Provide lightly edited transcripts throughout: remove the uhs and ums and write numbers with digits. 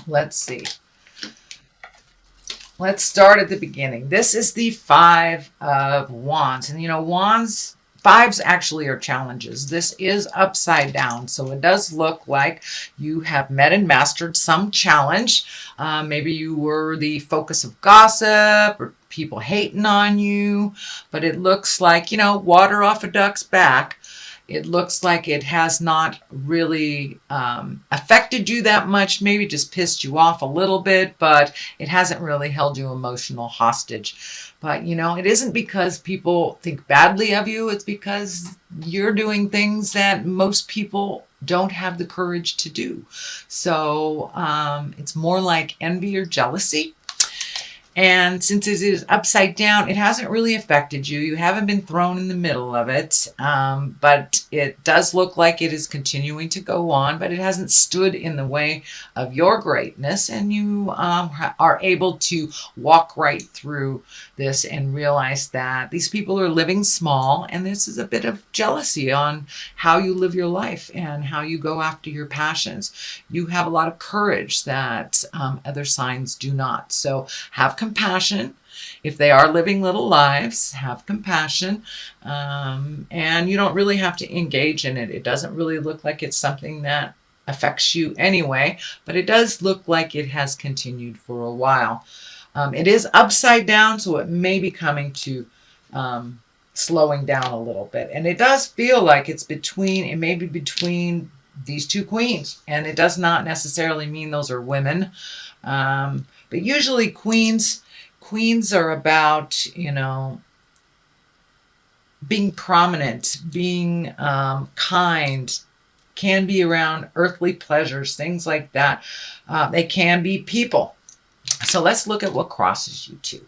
Let's see. Let's start at the beginning. This is the Five of Wands. And wands, fives actually are challenges. This is upside down. So it does look like you have met and mastered some challenge. Maybe you were the focus of gossip or people hating on you. But it looks like, water off a duck's back. It looks like it has not really affected you that much, maybe just pissed you off a little bit, but it hasn't really held you emotional hostage. But it isn't because people think badly of you, it's because you're doing things that most people don't have the courage to do. So it's more like envy or jealousy. And since it is upside down, it hasn't really affected you. You haven't been thrown in the middle of it. But it does look like it is continuing to go on, but it hasn't stood in the way of your greatness. And you are able to walk right through this and realize that these people are living small. And this is a bit of jealousy on how you live your life and how you go after your passions. You have a lot of courage that other signs do not. So have compassion. If they are living little lives, have compassion. And you don't really have to engage in it. It doesn't really look like it's something that affects you anyway, but it does look like it has continued for a while. It is upside down, so it may be coming to slowing down a little bit. And it does feel like it may be between these two queens. And it does not necessarily mean those are women. But usually queens are about, being prominent, being kind, can be around earthly pleasures, things like that. They can be people. So let's look at what crosses you two.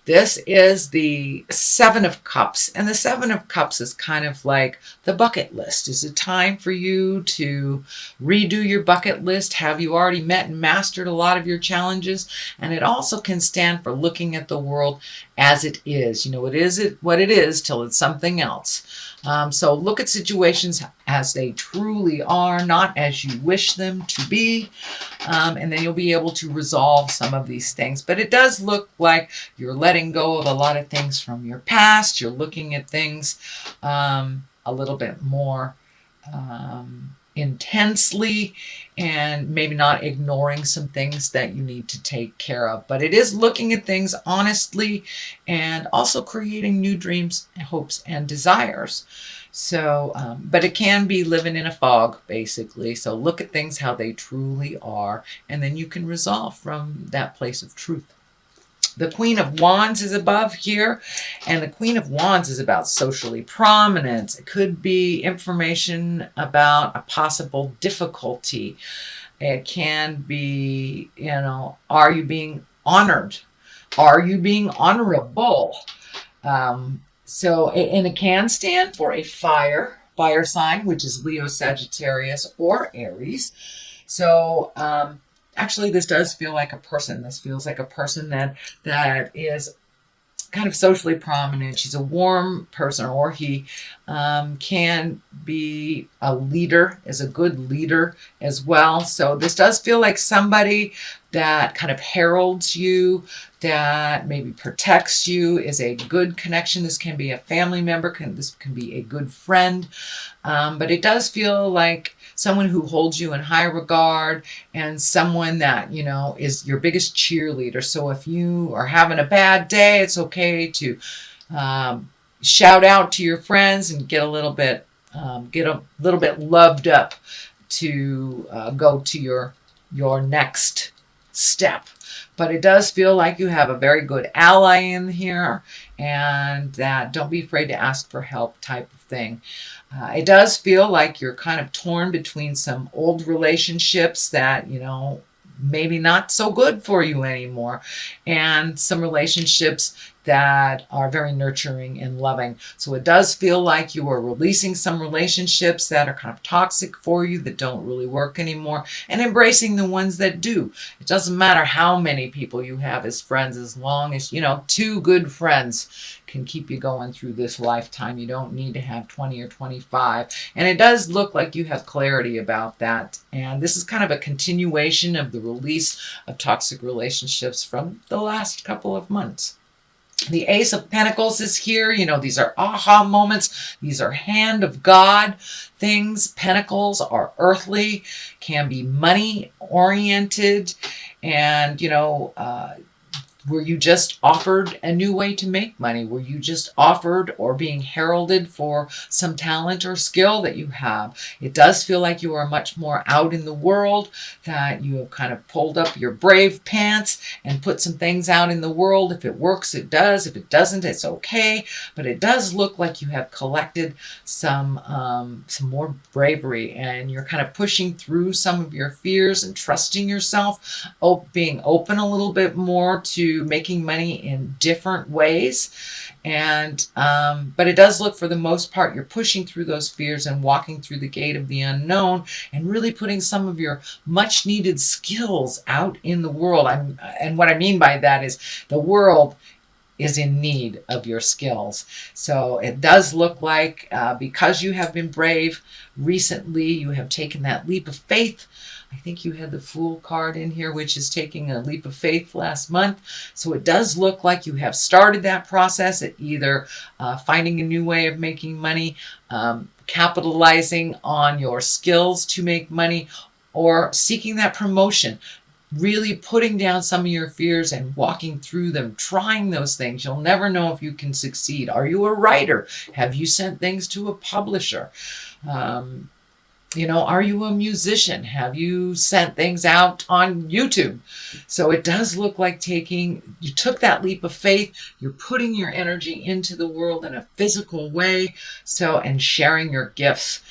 This is the Seven of Cups. And the Seven of Cups is kind of like the bucket list. Is it time for you to redo your bucket list? Have you already met and mastered a lot of your challenges? And it also can stand for looking at the world as it is. It is what it is till it's something else. So look at situations as they truly are, not as you wish them to be. And then you'll be able to resolve some of these things. But it does look like you're letting go of a lot of things from your past. You're looking at things a little bit more intensely, and maybe not ignoring some things that you need to take care of. But it is looking at things honestly and also creating new dreams, hopes, and desires. So, but it can be living in a fog, basically. So look at things how they truly are, and then you can resolve from that place of truth. The Queen of Wands is above here, and the Queen of Wands is about socially prominence. It could be information about a possible difficulty. It can be, are you being honored? Are you being honorable? And it can stand for a fire sign, which is Leo, Sagittarius, or Aries. So, actually, this does feel like a person. This feels like a person that is kind of socially prominent. She's a warm person, or he can be a leader, is a good leader as well. So this does feel like somebody that kind of heralds you, that maybe protects you, is a good connection. This can be a family member, this can be a good friend. But it does feel like someone who holds you in high regard, and someone that, is your biggest cheerleader. So if you are having a bad day, it's okay to shout out to your friends and get a little bit loved up to go to your next step. But it does feel like you have a very good ally in here, and that don't be afraid to ask for help type of thing. It does feel like you're kind of torn between some old relationships that, maybe not so good for you anymore, and some relationships that are very nurturing and loving. So it does feel like you are releasing some relationships that are kind of toxic for you, that don't really work anymore, and embracing the ones that do. It doesn't matter how many people you have as friends, as long as, 2 good friends can keep you going through this lifetime. You don't need to have 20 or 25. And it does look like you have clarity about that. And this is kind of a continuation of the release of toxic relationships from the last couple of months. The Ace of Pentacles is here. These are aha moments. These are hand of God things. Pentacles are earthly, can be money oriented, and, were you just offered a new way to make money? Were you just offered or being heralded for some talent or skill that you have? It does feel like you are much more out in the world, that you have kind of pulled up your brave pants and put some things out in the world. If it works, it does. If it doesn't, it's okay. But it does look like you have collected some more bravery, and you're kind of pushing through some of your fears and trusting yourself, being open a little bit more to making money in different ways. And but it does look, for the most part, you're pushing through those fears and walking through the gate of the unknown, and really putting some of your much needed skills out in the world. And what I mean by that is, the world is in need of your skills. So it does look like, because you have been brave recently, you have taken that leap of faith. I think you had the Fool card in here, which is taking a leap of faith last month. So it does look like you have started that process at either finding a new way of making money, capitalizing on your skills to make money, or seeking that promotion. Really putting down some of your fears and walking through them, trying those things. You'll never know if you can succeed. Are you a writer? Have you sent things to a publisher? Are you a musician? Have you sent things out on YouTube? So it does look like you took that leap of faith. You're putting your energy into the world in a physical way. and sharing your gifts.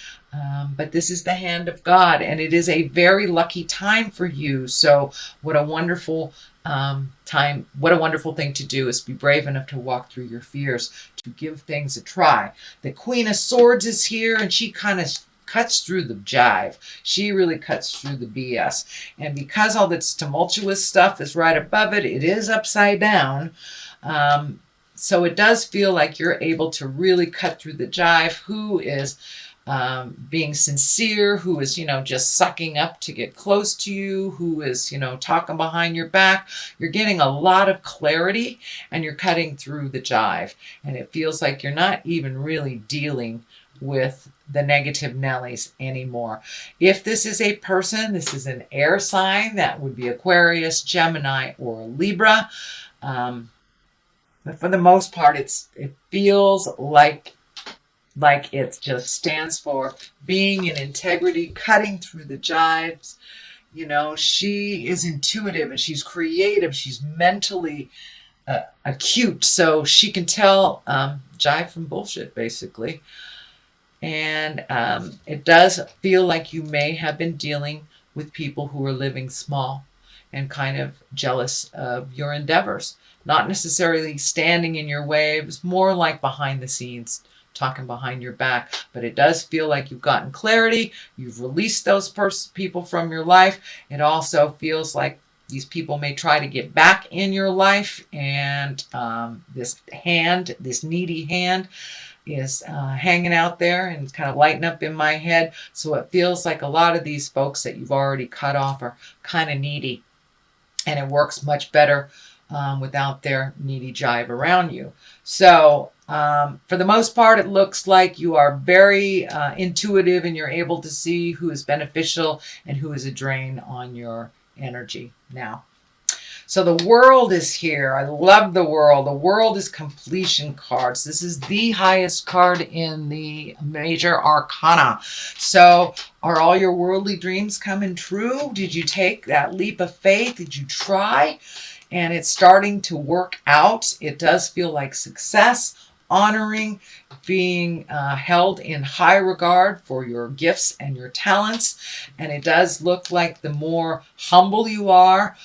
But this is the hand of God, and it is a very lucky time for you. So what a wonderful time. What a wonderful thing to do is be brave enough to walk through your fears, to give things a try. The Queen of Swords is here, and she kind of cuts through the jive. She really cuts through the BS. And because all this tumultuous stuff is right above it, it is upside down. So it does feel like you're able to really cut through the jive. Who is being sincere, who is, just sucking up to get close to you, who is, talking behind your back. You're getting a lot of clarity, and you're cutting through the jive. And it feels like you're not even really dealing with the negative Nellies anymore. If this is a person, this is an air sign. That would be Aquarius, Gemini, or Libra. But for the most part, it feels like it just stands for being in integrity, cutting through the jives. She is intuitive, and she's creative. She's mentally acute, so she can tell jive from bullshit, basically. And it does feel like you may have been dealing with people who are living small and kind of jealous of your endeavors. Not necessarily standing in your way. It was more like behind the scenes, talking behind your back. But it does feel like you've gotten clarity. You've released those people from your life. It also feels like these people may try to get back in your life. And this needy hand, is hanging out there, and it's kind of lighting up in my head. So it feels like a lot of these folks that you've already cut off are kind of needy. And it works much better without their needy jive around you. So for the most part, it looks like you are very intuitive, and you're able to see who is beneficial and who is a drain on your energy now. So the World is here. I love the World. The World is completion cards. This is the highest card in the major arcana. So are all your worldly dreams coming true? Did you take that leap of faith? Did you try? And it's starting to work out. It does feel like success, honoring, being held in high regard for your gifts and your talents. And it does look like the more humble you are,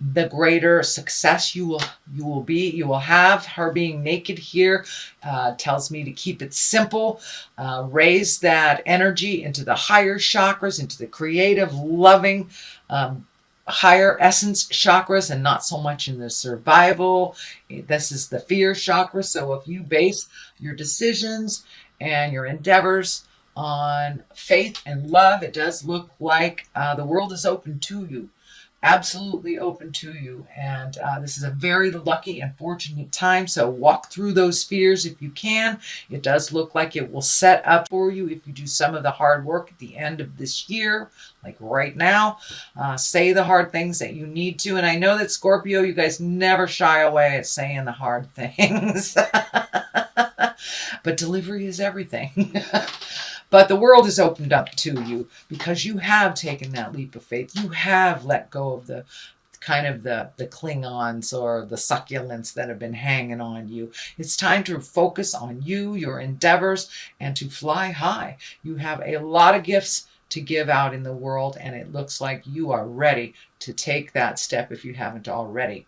the greater success you will have. Her being naked here tells me to keep it simple, raise that energy into the higher chakras, into the creative, loving, higher essence chakras, and not so much in the survival. This is the fear chakra. So if you base your decisions and your endeavors on faith and love, it does look like the world is open to you, absolutely open to you. And this is a very lucky and fortunate time. So walk through those fears if you can. It does look like it will set up for you if you do some of the hard work at the end of this year, like right now. Say the hard things that you need to. And I know that Scorpio, you guys never shy away at saying the hard things. But delivery is everything. But the world is opened up to you because you have taken that leap of faith. You have let go of the kind of the Klingons or the succulents that have been hanging on you. It's time to focus on you, your endeavors, and to fly high. You have a lot of gifts to give out in the world, and it looks like you are ready to take that step if you haven't already.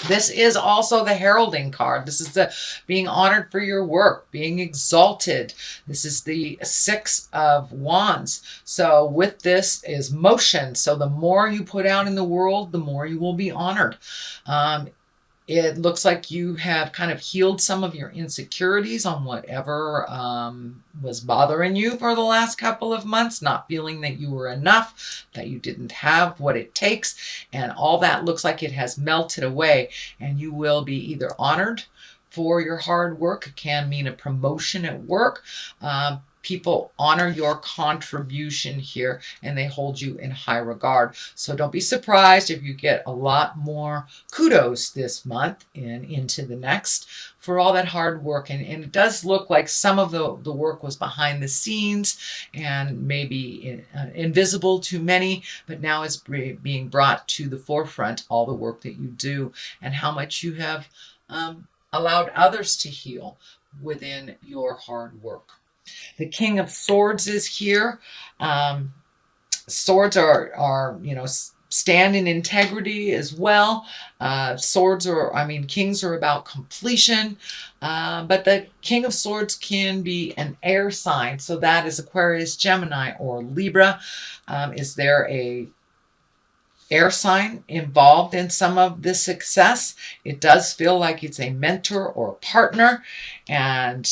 This is also the heralding card. This is the being honored for your work, being exalted. This is the Six of Wands. So with this is motion. So the more you put out in the world, the more you will be honored. It looks like you have kind of healed some of your insecurities on whatever was bothering you for the last couple of months, not feeling that you were enough, that you didn't have what it takes. And all that looks like it has melted away, and you will be either honored for your hard work. It can mean a promotion at work. People honor your contribution here, and they hold you in high regard. So don't be surprised if you get a lot more kudos this month and into the next for all that hard work. And it does look like some of the work was behind the scenes and maybe invisible to many, but now it's being brought to the forefront, all the work that you do and how much you have allowed others to heal within your hard work. The King of Swords is here. Swords are stand in integrity as well. Kings are about completion. But the King of Swords can be an air sign. So that is Aquarius, Gemini, or Libra. Is there a air sign involved in some of this success? It does feel like it's a mentor or a partner. And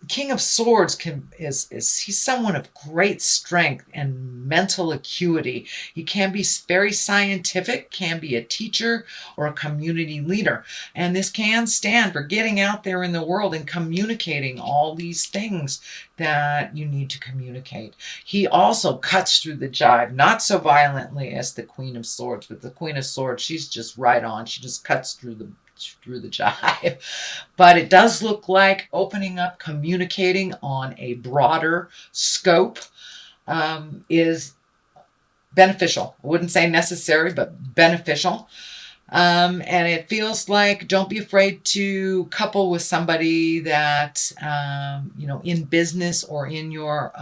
King of Swords he's someone of great strength and mental acuity. He can be very scientific, can be a teacher or a community leader. And this can stand for getting out there in the world and communicating all these things that you need to communicate. He also cuts through the jive, not so violently as the Queen of Swords, but the Queen of Swords, she's just right on. She just cuts through the jive. But it does look like opening up, communicating on a broader scope is beneficial. I wouldn't say necessary, but beneficial. And it feels like don't be afraid to couple with somebody that, in business or in your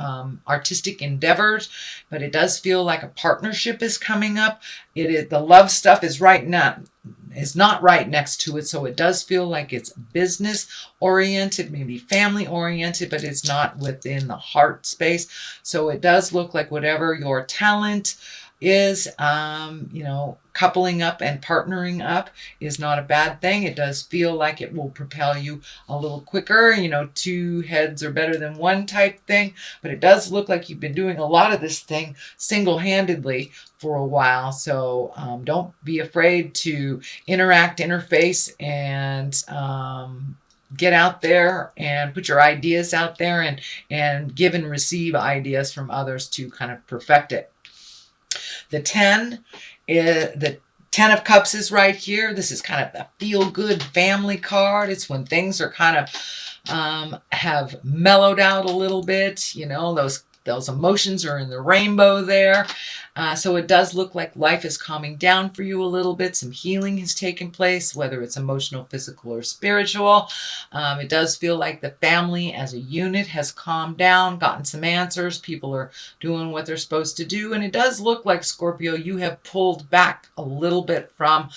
artistic endeavors, but it does feel like a partnership is coming up. The love stuff is not right next to it. So it does feel like it's business oriented, maybe family oriented, but it's not within the heart space. So it does look like whatever your talent is, coupling up and partnering up is not a bad thing. It does feel like it will propel you a little quicker, two heads are better than one type thing, but it does look like you've been doing a lot of this thing single-handedly for a while. So don't be afraid to interface, and get out there and put your ideas out there and give and receive ideas from others to kind of perfect it. The 10 of Cups is right here. This is kind of the feel-good family card. It's when things are kind of have mellowed out a little bit. Those emotions are in the rainbow there. So it does look like life is calming down for you a little bit. Some healing has taken place, whether it's emotional, physical, or spiritual. It does feel like the family as a unit has calmed down, gotten some answers. People are doing what they're supposed to do. And it does look like, Scorpio, you have pulled back a little bit from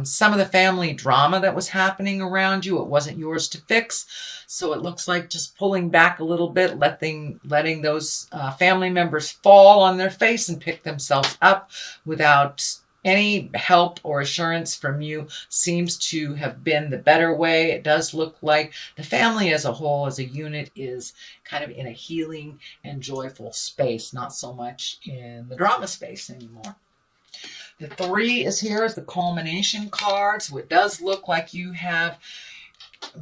some of the family drama that was happening around you. It wasn't yours to fix. So it looks like just pulling back a little bit, letting those family members fall on their face and pick themselves up without any help or assurance from you seems to have been the better way. It does look like the family as a whole, as a unit, is kind of in a healing and joyful space, not so much in the drama space anymore. The 3 is here as the culmination card. So it does look like you have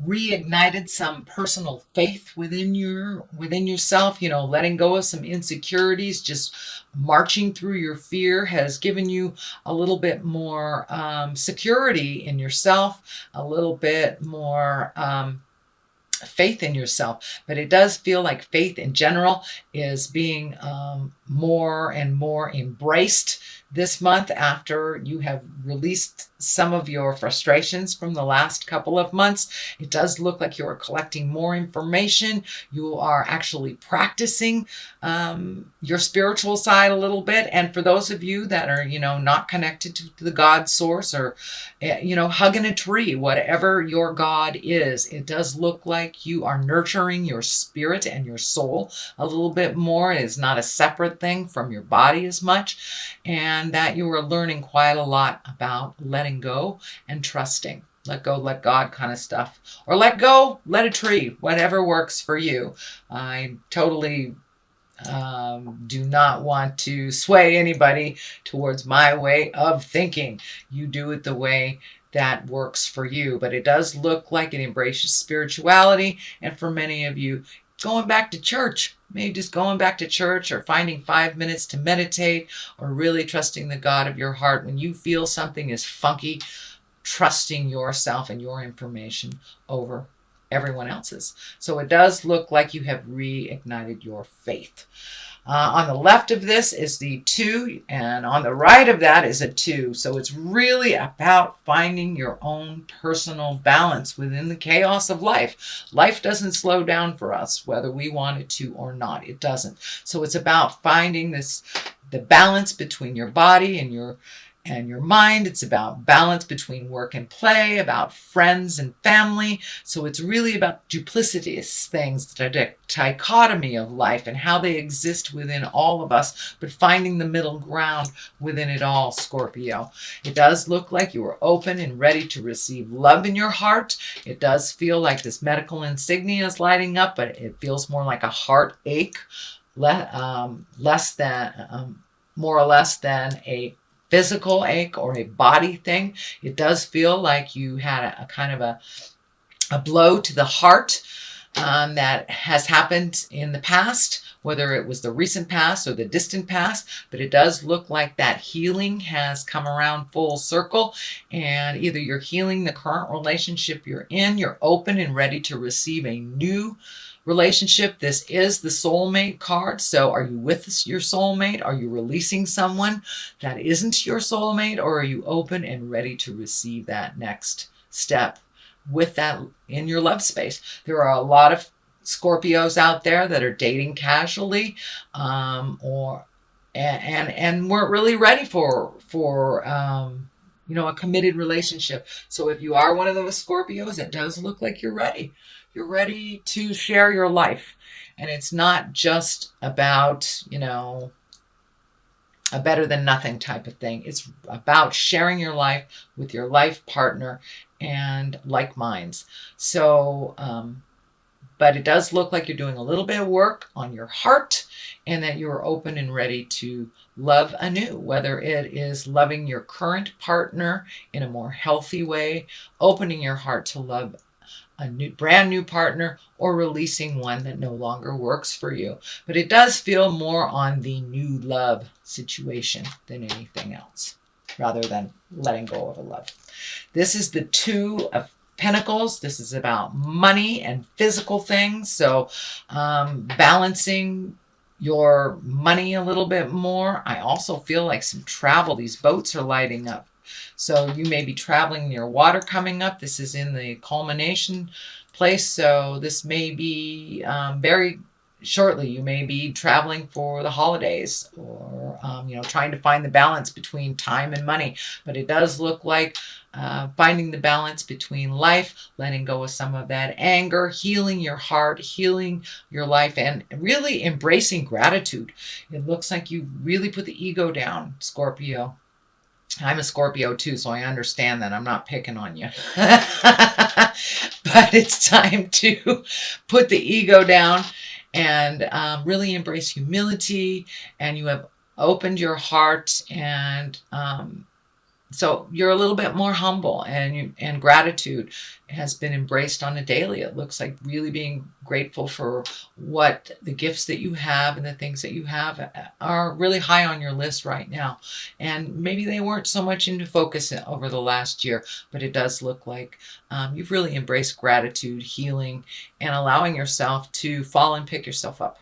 reignited some personal faith within yourself. Letting go of some insecurities, just marching through your fear has given you a little bit more security in yourself, a little bit more faith in yourself. But it does feel like faith in general is being more and more embraced this month, after you have released some of your frustrations from the last couple of months. It does look like you are collecting more information. You are actually practicing your spiritual side a little bit. And for those of you that are, not connected to the God source, or, hugging a tree, whatever your God is, it does look like you are nurturing your spirit and your soul a little bit more. It is not a separate thing from your body as much. And that you are learning quite a lot about letting go and trusting. Let go, let God kind of stuff. Or let go, let a tree, whatever works for you. I totally do not want to sway anybody towards my way of thinking. You do it the way that works for you. But it does look like it embraces spirituality. And for many of you, going back to church, maybe just going back to church, or finding 5 minutes to meditate, or really trusting the God of your heart when you feel something is funky, trusting yourself and your information over everyone else's. So it does look like you have reignited your faith. On the left of this is the 2, and on the right of that is a 2. So it's really about finding your own personal balance within the chaos of life. Life doesn't slow down for us, whether we want it to or not. It doesn't. So it's about finding the balance between your body and your mind. It's about balance between work and play, about friends and family. So it's really about duplicitous things, the dichotomy of life and how they exist within all of us, but finding the middle ground within it all, Scorpio. It does look like you are open and ready to receive love in your heart. It does feel like this medical insignia is lighting up, but it feels more like a heartache, more or less than a physical ache or a body thing. It does feel like you had a kind of a blow to the heart that has happened in the past, whether it was the recent past or the distant past. But it does look like that healing has come around full circle, and either you're healing the current relationship you're in, you're open and ready to receive a new relationship. This is the soulmate card. So are you with your soulmate? Are you releasing someone that isn't your soulmate? Or are you open and ready to receive that next step with that in your love space? There are a lot of Scorpios out there that are dating casually, and weren't really ready for a committed relationship. So if you are one of those Scorpios, it does look like you're ready. You're ready to share your life. And it's not just about, a better than nothing type of thing. It's about sharing your life with your life partner and like minds. So, but it does look like you're doing a little bit of work on your heart, and that you're open and ready to love anew, whether it is loving your current partner in a more healthy way, opening your heart to love a brand new partner, or releasing one that no longer works for you. But it does feel more on the new love situation than anything else, rather than letting go of a love. This is the 2 of Pentacles. This is about money and physical things. So balancing your money a little bit more. I also feel like some travel. These boats are lighting up. So you may be traveling near water coming up. This is in the culmination place. So this may be very shortly. You may be traveling for the holidays, or trying to find the balance between time and money. But it does look like finding the balance between life, letting go of some of that anger, healing your heart, healing your life, and really embracing gratitude. It looks like you really put the ego down, Scorpio. I'm a Scorpio too, so I understand that. I'm not picking on you. But it's time to put the ego down and really embrace humility. And you have opened your heart, and so you're a little bit more humble, and gratitude has been embraced on a daily. It looks like really being grateful for what the gifts that you have and the things that you have are really high on your list right now. And maybe they weren't so much into focus over the last year, but it does look like you've really embraced gratitude, healing, and allowing yourself to fall and pick yourself up.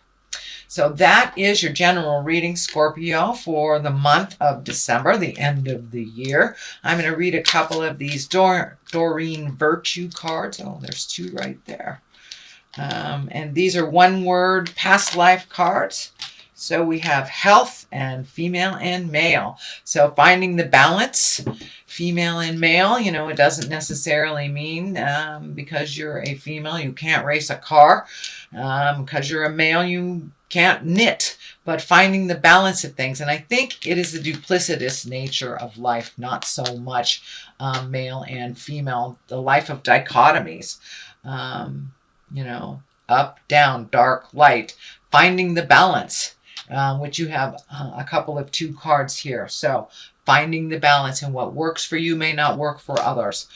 So that is your general reading, Scorpio, for the month of December, the end of the year. I'm going to read a couple of these Doreen Virtue cards. Oh, there's two right there. And these are one-word past life cards. So we have health and female and male. So finding the balance, female and male, it doesn't necessarily mean because you're a female, you can't race a car. Because you're a male, you can't knit. But finding the balance of things. And I think it is the duplicitous nature of life, not so much male and female, the life of dichotomies. Up, down, dark, light, finding the balance, which you have a couple of two cards here. So finding the balance, and what works for you may not work for others.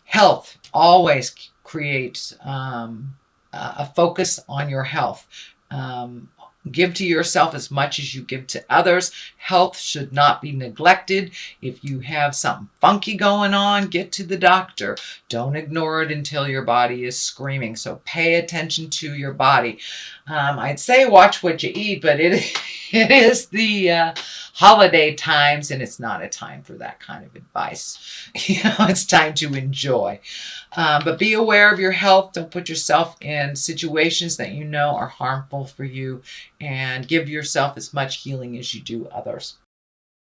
Health always creates a focus on your health. Give to yourself as much as you give to others. Health should not be neglected. If you have something funky going on, get to the doctor. Don't ignore it until your body is screaming. So pay attention to your body. I'd say watch what you eat, but it is the holiday times, and it's not a time for that kind of advice. It's time to enjoy. But be aware of your health. Don't put yourself in situations that you know are harmful for you, and give yourself as much healing as you do others.